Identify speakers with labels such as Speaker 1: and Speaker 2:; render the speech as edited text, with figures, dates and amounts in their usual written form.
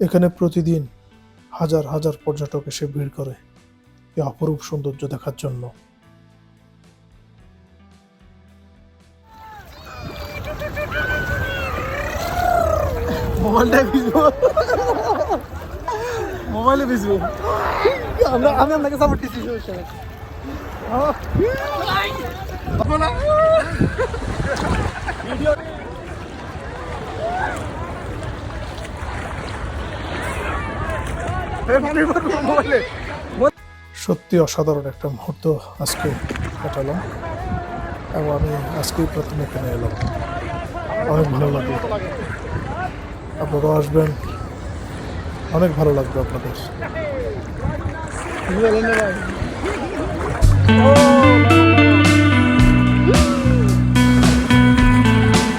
Speaker 1: এখানে প্রতিদিন হাজার হাজার পর্যটক এসে ভিড় করে এই অপরূপ সৌন্দর্য দেখার জন্য।
Speaker 2: মোবাইলে ভিজবো। আমি আপনাকে সাপোর্ট দিচ্ছি।
Speaker 1: সত্যি অসাধারণ একটা মুহূর্ত আজকে কাটালাম এবং আমি আজকেই প্রথম এখানে এলাম। অনেক ভালো লাগলো। আপনারাও আসবেন, অনেক ভালো লাগবে আপনাদের।